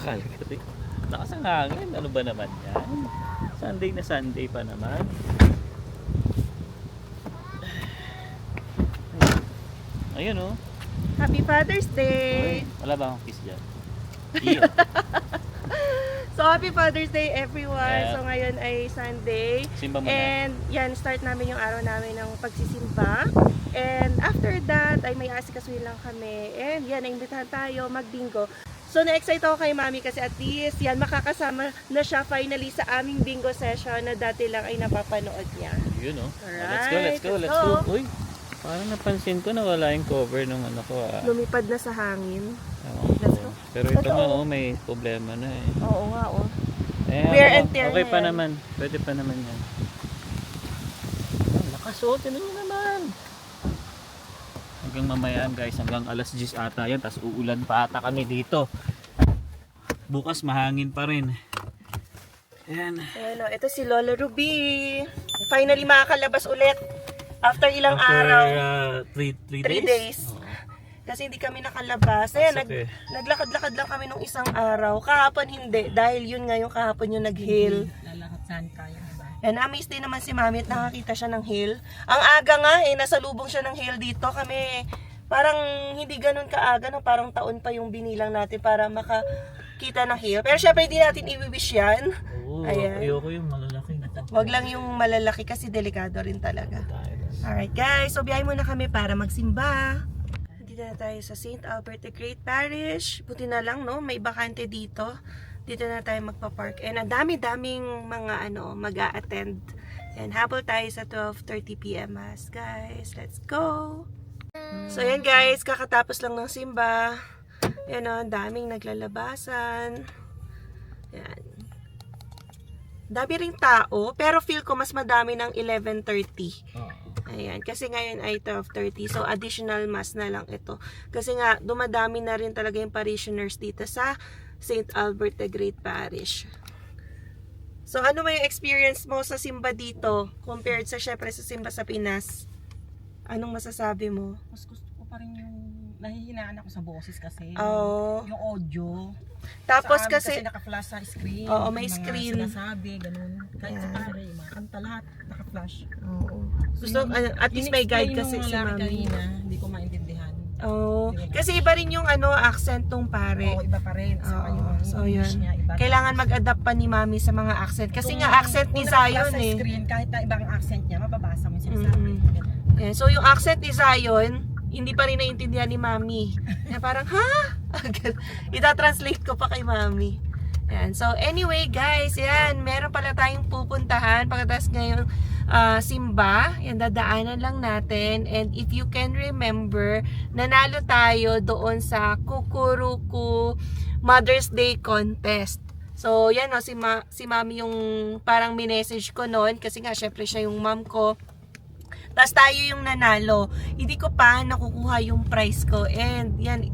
Kalkati. Lakas ang hangin. Ano ba naman yan? Sunday na Sunday pa naman. Ayun oh. Happy Father's Day! Wala ba akong kiss dyan? Yeah. So, Happy Father's Day everyone! Yeah. So, ngayon ay Sunday. Simba mo na. And yan, start namin yung araw namin ng pagsisimba. And after that, ay may asikasuhin lang kami. And yan, naimbitahan tayo mag-bingo. So, na-excite ako kay Mami kasi at least, yan, makakasama na siya finally sa aming bingo session na dati lang ay napapanood niya. Yun oh. Alright, Let's go. Uy, parang napansin ko na wala yung cover nung ano ko ah. Lumipad na sa hangin. Let's go. Pero ito nga oh, may problema na eh. Oo nga, oh. Wear and tear okay na pa yan. naman. Pwede pa naman yan. Ang lakas oh, tinan nyo naman. Hanggang mamayaan guys, hanggang alas 10 ata yan. Tapos uulan pa ata kami dito. Bukas mahangin pa rin. Ayan. Ayan o, ito si Lola Ruby. Finally makakalabas ulit. After ilang araw. 3 3 days. Oh. Kasi hindi kami nakalabas. Ayan, Okay. naglakad-lakad lang kami nung isang araw. Kahapon hindi. Dahil yun nga yung kahapon yung nag-hill. Lalakad saan kaya ba? And amaze din naman si Mami at nakakita siya ng hill. Ang aga nga eh, nasa lubong siya ng hill dito. Kami parang hindi ganun kaaga, no? Parang taon pa yung binilang natin para makakita ng hill. Pero syempre hindi natin i-wish yan. Oo, Ayan. ayoko yung malalaki na to. Wag lang yung malalaki kasi delikado rin talaga. Alright guys, so biyahe muna kami para magsimba. Dito na tayo sa St. Albert the Great Parish. Buti na lang no, may bakante dito. Dito na tayo magpa-park. And ang dami-daming mga mag-a-attend. And habol tayo sa 12:30 PM Mass. Guys, let's go! So yan guys, kakatapos lang ng simba. Yan o, daming naglalabasan. Yan. Dami ring tao, pero feel ko mas madami ng 11:30. Ayan, kasi ngayon ay 12:30. So, additional mass na lang ito. Kasi nga, dumadami na rin talaga yung parishioners dito sa St. Albert the Great Parish. So, ano ba yung experience mo sa simba dito compared sa syempre sa simba sa Pinas? Anong masasabi mo? Mas gusto ko pa rin yung nahihinaan ako sa boses kasi. Oo. Yung audio. Tapos sa amin kasi naka-flash sa screen. Oo, may Yung mga screen. sinasabi, ganun. Kahit sa Ayan. pare, yung mga kanta lahat, naka-flash. oo. Gusto, at least may guide kasi si Mami. Kanina, hindi ko maintindihan. Oo. Kasi iba rin yung accent nung pare. Oo, iba pa rin. Saka Oo, yung so English yun. niya, iba. Kailangan mag-adapt pa ni Mami sa mga accent. Kasi Kung- nga accent ni kung naka-flash Zion sa eh. screen, kahit na ibang accent niya, mababasa mo yung sinasabi. Mm. Yeah, so yung accent ni Zion, hindi pa rin naiintindihan ni Mami. Na parang, ha? Ita-translate ko pa kay Mami. Yan. So anyway guys, yan, meron pala tayong pupuntahan pagkatapos ngayong simba. Yan, dadaanan lang natin. And if you can remember, nanalo tayo doon sa Kukuruku Mother's Day Contest. So yan o, si Mami yung parang minessage ko noon kasi nga syempre siya yung mom ko. Tapos tayo yung nanalo. Hindi ko pa nakukuha yung prize ko. And yan,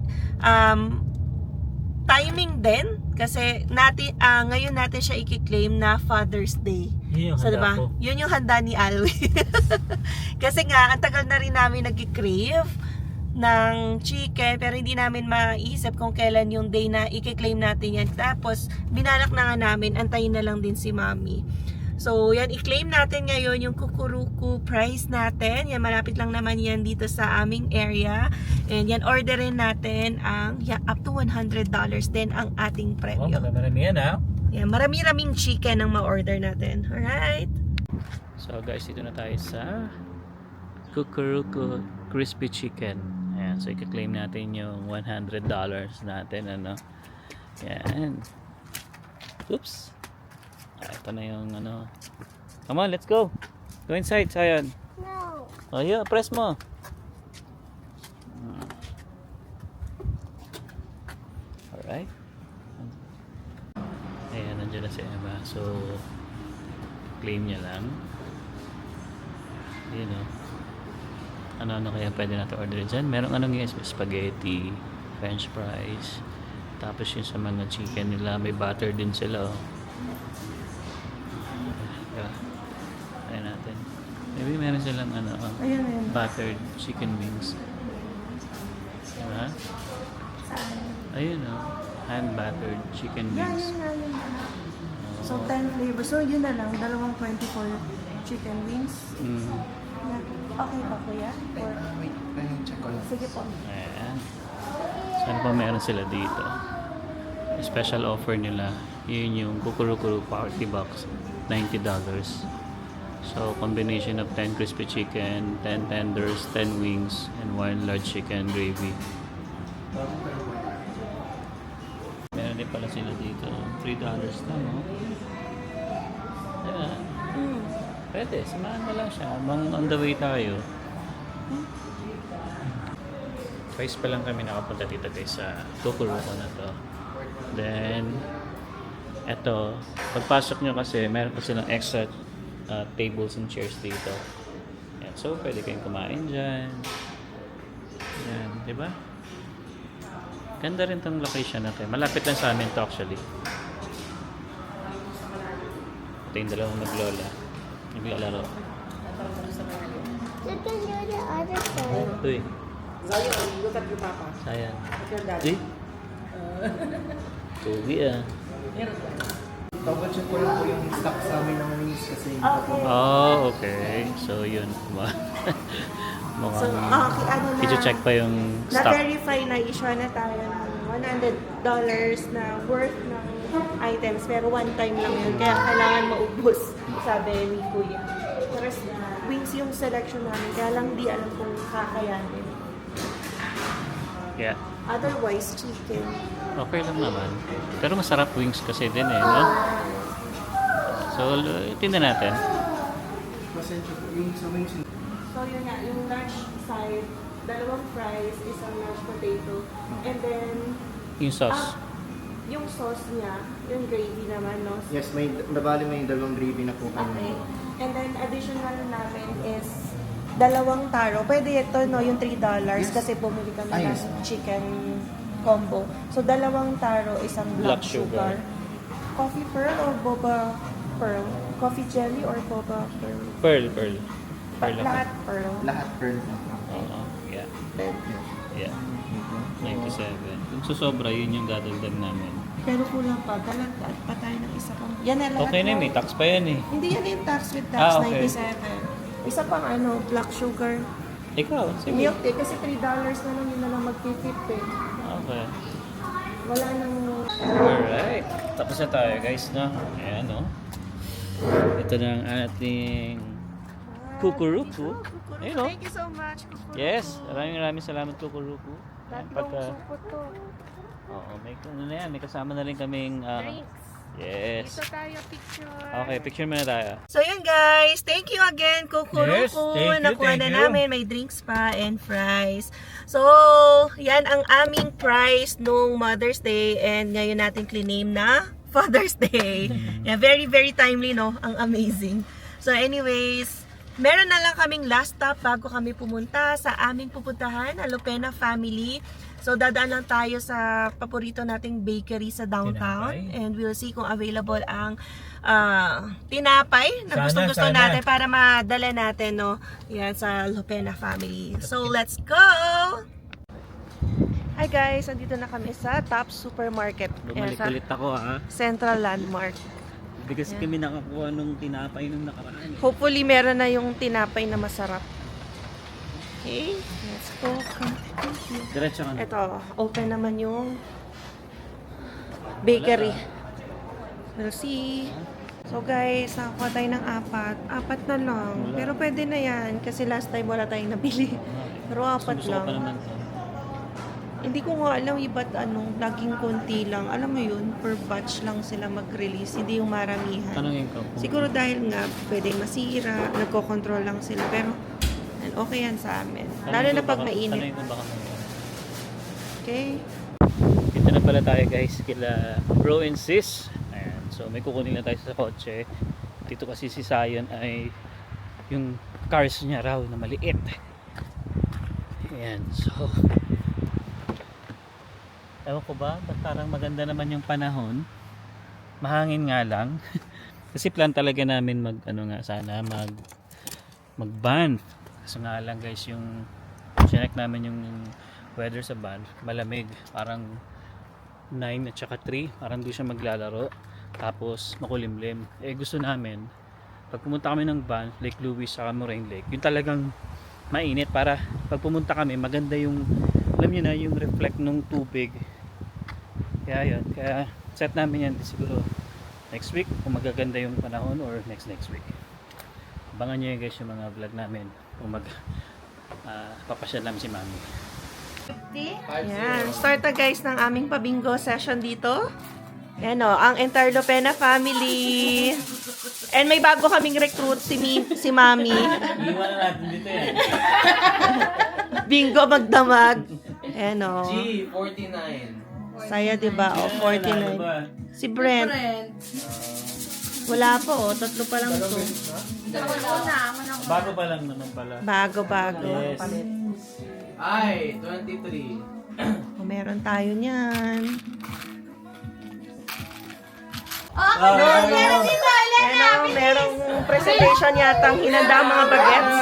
timing din. Kasi ngayon natin siya i-claim na Father's Day. Yun yung So, handa diba? ko. Yun yung handa ni Alwin. Kasi nga, ang tagal na rin namin nag-crave ng chicken. Pero hindi namin maisip kung kailan yung day na i-claim natin yan. Tapos, binalak na nga namin, antayin na lang din si Mami. So, yan, i-claim natin ngayon yung Kukuruku prize natin. Yan, malapit lang naman yan dito sa aming area. And yan, orderin natin ang up to $100 din ang ating Oh, premyo. marami yan ha. Yan, marami-raming chicken ang ma-order natin. Alright? So guys, dito na tayo sa Kukuruku Crispy Chicken. Ayan, so i-claim natin yung $100 natin, ano. Yan. Oops. Ito na yung Come on, let's go. Go inside, Sayan. No. Oh, yeah, press mo. Alright. Ayan, nandiyan na si Emma. So, claim niya lang. Yun o. Ano kaya pwede natin order dyan? Merong yung spaghetti, french fries. Tapos yung sa mga chicken nila, may butter din sila oh. Ayan natin. Maybe meron silang Ayan. buttered chicken wings. Diba? Ayun o. hand battered chicken Yeah, wings. yun nga yun. So 10 flavors. So yun na lang, dalawang 24 chicken wings. Mm. Yeah. Okay ba kuya? Or... Wait, check ko lang. Sige po. Ayan. So ano pa meron sila dito? Special offer nila. Yun yung Kukurukuru Party Box. $90. So combination of 10 crispy chicken, 10 tenders, 10 wings, and 1 large chicken gravy. Meron din pala sila dito. $3 na, no? Ayan. Mm. Pwede, samahan mo lang siya. On the way tayo. Twice pa lang kami nakapunta dito guys sa Kukuruko na to. Then, eto, pagpasok nyo kasi, meron pa silang extra tables and chairs dito. Yan. So, pwede kayong kumain dyan. Yan, di ba? Ganda rin tong location natin. Malapit lang sa amin to actually. Ito yung dalawang maglola. Naglalaro. You can do the other side. Ito eh. Zion, look at your papa. Sayang. Look at your dad. Eh? Tuwi ah. Double check ko lang po yung stock sa amin ng wings kasi Okay. Oh, okay. So, yun. Mukhang So, okay, ano na. i-check pa yung stock. Na-verify na issue na tayo ng $100 na worth ng items. Pero one time lang yun. Kaya kailangan maubos, sabi ni Kuya. Pero wings yung selection namin. Kaya lang di alam kung kakayanin. Yeah. Otherwise, chicken. Okay lang naman. Pero masarap wings kasi din eh, no? So, tingnan natin. pasensya po yung sa wings. So yun nga, yung large side, dalawang fries, isang large potato, and then Yung sauce. yung sauce niya, yung gravy naman, no? Yes, may nabali may dalawang gravy na po kami. Okay. And then additional namin is dalawang taro. Pwede ito, no, yung $3 kasi bumili kami Ah, ng yes. chicken combo. So dalawang taro, isang black, Black sugar. Coffee pearl or boba pearl? Coffee jelly or boba pearl? Pearl. Pearl Lahat ako. pearl. Lahat pearl po. Oo. Yeah. Then, Yeah. 97. Kung susobra, yun yung dadagdag namin. pero kulang pa, dalagdag pa tayo ng isa pang... Yan na lahat. Okay na, no? may tax pa yan eh. Hindi yan yung tax with tax, Ah, okay. 97. Isa pang black sugar. Ikaw, sige. Milk tea, kasi $3 na lang yun na lang mag-fit eh. Okay. Wala nang... Alright. Tapos na tayo guys, no? Ayan, no? Ito na ang ating Kukuruku. Ayun, no? Thank you so much, Kukuruku. Yes, maraming salamat Kukuruku. Ayan, Tatlong supot to. Oo, may kasama na rin kaming Drinks. yes. Dito tayo picture. Okay, picture muna tayo. So yun guys, thank you again Kukuruku. Yes, thank you, Nakuha thank na you. namin, may drinks pa and fries. So, yan ang aming price nung Mother's Day and ngayon natin claim na Father's Day. Yeah, very very timely, no? Ang amazing. So anyways, meron na lang kaming last stop bago kami pumunta sa aming pupuntahan, Alopena Family. So dadaan lang tayo sa paborito nating bakery sa downtown Tinapay. and we'll see kung available ang tinapay na Sana, gustong-gusto sana. natin para madala natin, no? Yan sa Alopena Family. So let's go! Hi guys, andito na kami sa Top Supermarket. Yan, Bumalik sa ulit ako ha. Central Landmark. Because kami nakakuha nung tinapay nung nakaraan. Hopefully meron na yung tinapay na masarap. Okay, let's go. Diretso ka na. Ito, open naman yung bakery. We'll see. So guys, nakakuha tayo ng apat. Apat na lang. Wala. Pero pwede na yan. Kasi last time wala tayong nabili. Pero apat Gusto ko pa lang. naman to. Hindi ko nga alam iba't laging konti lang. Alam mo yun, per batch lang sila mag-release. Hindi yung maramihan. Tanungin ko. kung- Siguro dahil nga pwedeng masira, nagko-control lang sila. Pero okay yan sa amin. Lalo na pag mainit. Tanungin ko baka may- Okay? Dito na pala tayo guys kila Bro and Sis. Ayan. So may kukunin na tayo sa kotse. Dito kasi si Zion ay yung cars niya raw na maliit. Ayan. So ewan ko ba, ba't parang maganda naman yung panahon. Mahangin nga lang. Kasi plan talaga namin sana mag-Banff. Kaso nga lang guys, yung check namin yung weather sa Banff, malamig. Parang 9 at saka 3, parang doon siya maglalaro. Tapos makulimlim. Eh gusto namin, pag pumunta kami ng van, Lake Louise saka Moraine Lake, yung talagang mainit para pag pumunta kami, maganda yung, alam niyo na, yung reflect ng tubig. Kaya yun, kaya set namin yan siguro next week kung magaganda yung panahon or next week. Abangan nyo yun guys yung mga vlog namin kung papasyal namin si Mami. Yan. Start na guys ng aming pabingo session dito. Yan o, ang entire Lopena family. And may bago kaming recruit, si Mami. Iwan na natin dito yan. Bingo magdamag. Ayan o. G49. Saya diba? O, 49. Si Brent. Wala pa o, 3 pa lang to. Bago pa lang naman pala. Bago. Yes. Ay, 23. O, meron tayo niyan. Ayan o, merong presentation yatang hinanda ang mga bagets.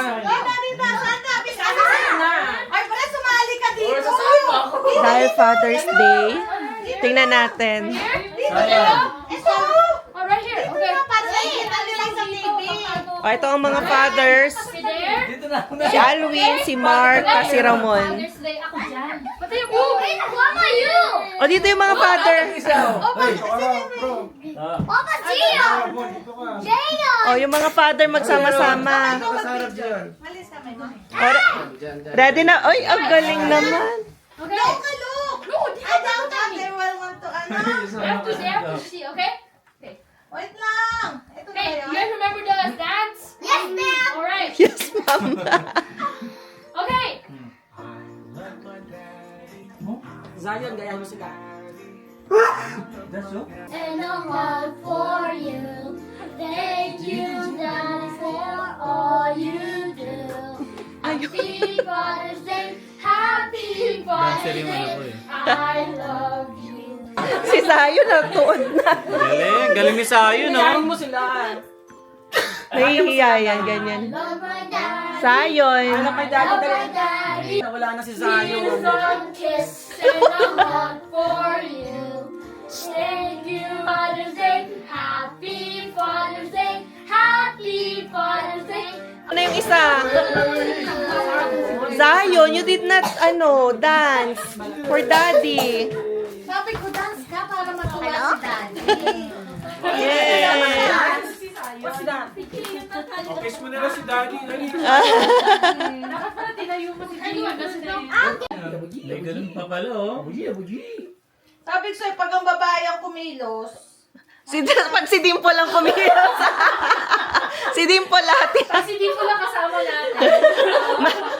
Dahil Father's Day, tingnan natin. O, ito ang mga fathers. Si Alwin, si Mark, at si Ramon. O, dito yung mga father. O, yung mga father magsama-sama. O, ready na? Oy, ang galing naman. Wait lang! Ito na Okay, yun. you guys remember the dance? Yes, ma'am. Alright. Yes, ma'am. Okay. Zion, gaya mo sila. And a heart for you. Thank you, Daddy, for all you do. Happy Father's Day. Happy Father's Day. I love you. Si Zayo natuon na. Galing ni Sayo, no? Gayahin mo sila. Nahihiya yan, ganyan. Love my daddy. Sayon. Alam may daddy Love my dali. daddy. Wala na si Zion. Here's one kiss and a hug for you. Thank you, Father's Day. Happy Father's Day. Happy Father's Day. Ano yung isa? Zion, you did not, dance for daddy. Sabi ko, dance ka para matuwa si Daddy. Yes. What's that? Kiss mo na lang si Daddy. Dapat pala tinayo mo si Gio na sila. May ganun pa pala, oh. Sabi ko sa'yo, pag ang babae ang kumilos, Pag si Dimple lang kumilos. Si Dimple lahat yan. Kasi di ko lang kasama natin.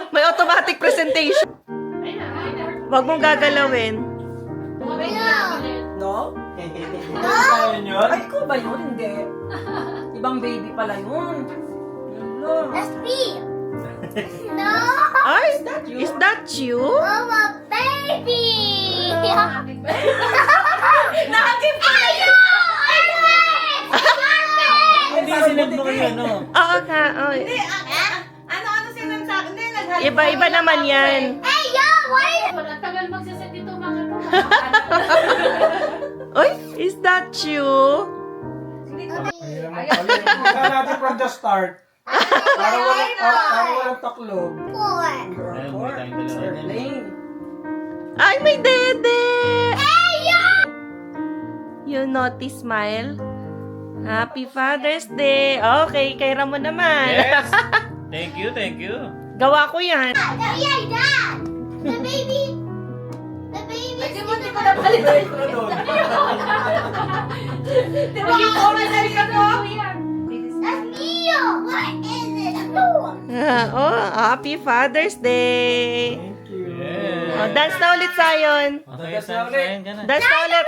May automatic presentation. Ayun na, ayun na. Huwag mong gagalawin. No? Ay, ko ba yun? Hindi. Ibang baby pala yun. Hello. That's me. No. Ay, is that you? I'm a baby. Hindi sinag mo kayo, no? Oo ka. Oy. ano sinasabi? Hindi, naghalip. Iba-iba naman yan. Hey, yo, why? Wala tagal magsaset dito mga to. Oy, is that you? Kaya natin from the start. Para walang taklog. Four. Ayun, may tayong dalawa yan. Lane. Ay, may dede! Hey, yo. You naughty smile. Happy Father's Day. Okay, kay Ramon naman. Yes! Thank you, thank you. Gawa ko yan. Yeah, Dad. The baby. The baby. Di ko na palitan. Di ba ako masali ka to? That's me. What is it? Oh, Happy Father's Day. Thank you. Yeah. Oh, dance na ulit, Sayon. Okay, sasayin ka na. Dance na ulit.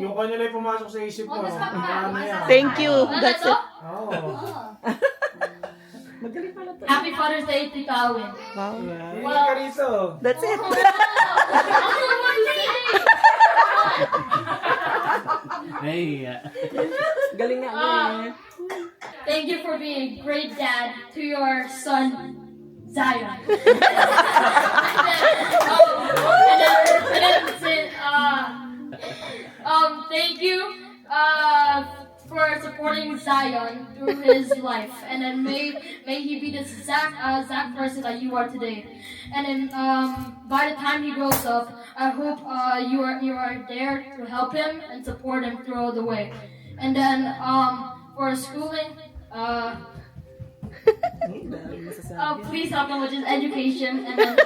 Yung kanya lang pumasok sa isip ko. Ano yan? Thank you. That's it. Oo. Happy Father's Day to Calvin. Wow. Hindi ka rito. That's it. Hey, Galing nga. Thank you for being a great dad to your son, Zion. and then say, thank you for supporting Zion through his life, and then may he be the Zach person that you are today. And then by the time he grows up, I hope you are there to help him and support him through the way. And then for schooling, please help him with his education, and then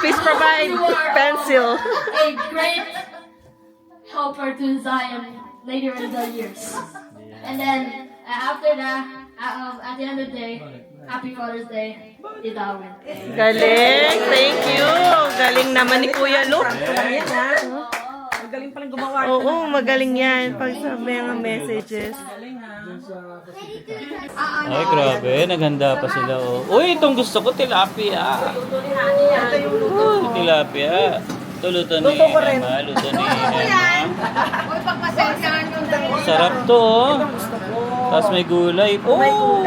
Please provide you are pencil. a great helper to Zion later in the years. And then after that, at the end of the day, Happy Father's Day, Idawin. Galing. Thank you. Galing naman ni Kuya Luke. Yan, ha? Ang galing palang gumawa. Oo, magaling yan. Pag sa mga messages. Ay, grabe. Naghanda pa sila. Oh. Uy, itong gusto ko, tilapia. Tilapia. Ito luto ni Emma. Luto ni Emma. Uy, pagpasensyahan yung dalawa. Sarap to, oh. Tapos may gulay. Oh!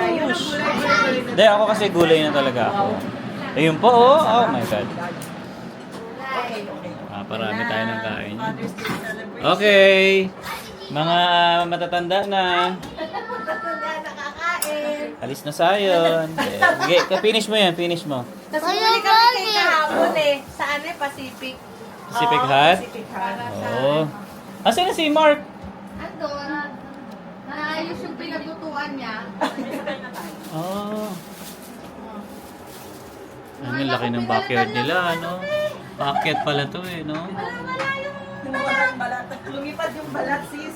Hindi, ako kasi gulay na talaga ako. Ayun po, oh. Oh my God. Parami tayo ng kain. Okay. Mga matatanda na. Alis na sayon. Okay, finish mo yan. Finish mo. Tapos bumili kami kay kahapon eh. Saan eh? Pacific. Pacific Hut? Oo. Asan na si Mark? Andun. Naayos yung pinaglutuan niya. Oh. Ang laki ng backyard nila, ano? Backyard pala to eh, no? Lumipad yung balat, sis.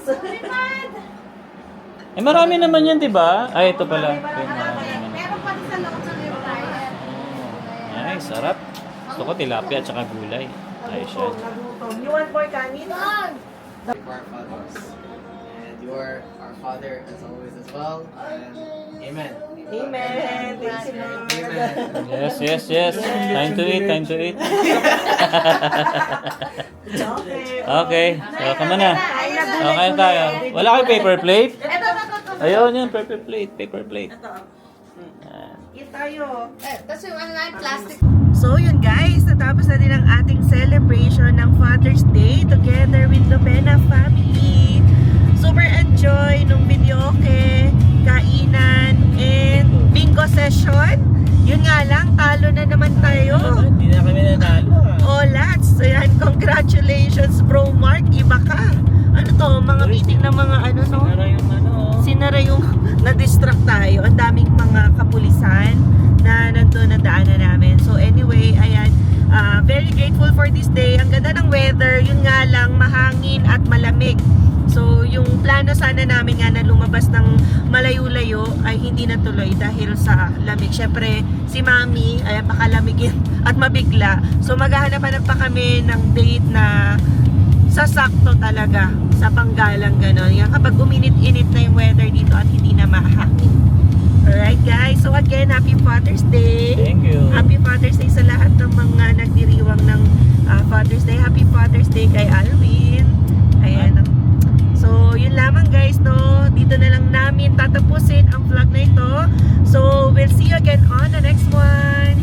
Eh, marami naman yan, di ba? Ay, ito pala. Ito yung marami naman. Meron pa sa loob ng airfryer. Ay, sarap. Gusto ko tilapia at saka gulay. Ayos yan. You want more kanin? You are our fathers. And you are our father as always as well. And amen. Amen. Thank you, Lord. Amen. Yes, yes, yes. Time to eat, time to eat. Okay, so kama na. Okay tayo. Wala kayong paper plate? Ayun yun, paper plate, paper plate. Eat tayo. Tapos yung ano na, plastic. So yun guys, natapos na din ang ating celebration ng Father's Day together with Lopena family. Super enjoy nung video okay, kainan, and bingo session. Yun nga lang, talo na naman tayo. Hindi na kami nanalo. Oh, lads. Ayan, congratulations bro Mark, iba ka. Ano to, mga meeting ng mga ano no? Sinara yung ano. Sinara yung na-distract tayo. Ang daming mga kapulisan na nandun na daanan namin. So anyway, ayan, very grateful for this day. Ang ganda ng weather, yun nga lang, mahangin at malamig. So yung plano sana namin nga na lumabas ng malayo-layo ay hindi natuloy dahil sa lamig. Syempre si Mami ay makalamigin at mabigla. So maghahanap-hanap pa kami ng date na sasakto talaga sa panggalang gano'n. Yan, kapag uminit-init na yung weather dito at hindi na mahangin. Alright guys, so again, Happy Father's Day. Thank you. Happy Father's Day sa lahat ng mga nagdiriwang ng Father's Day. Happy Father's Day kay Alwin. Ayan. So, yun lamang guys, no? Dito na lang namin tatapusin ang vlog na ito. So, we'll see you again on the next one.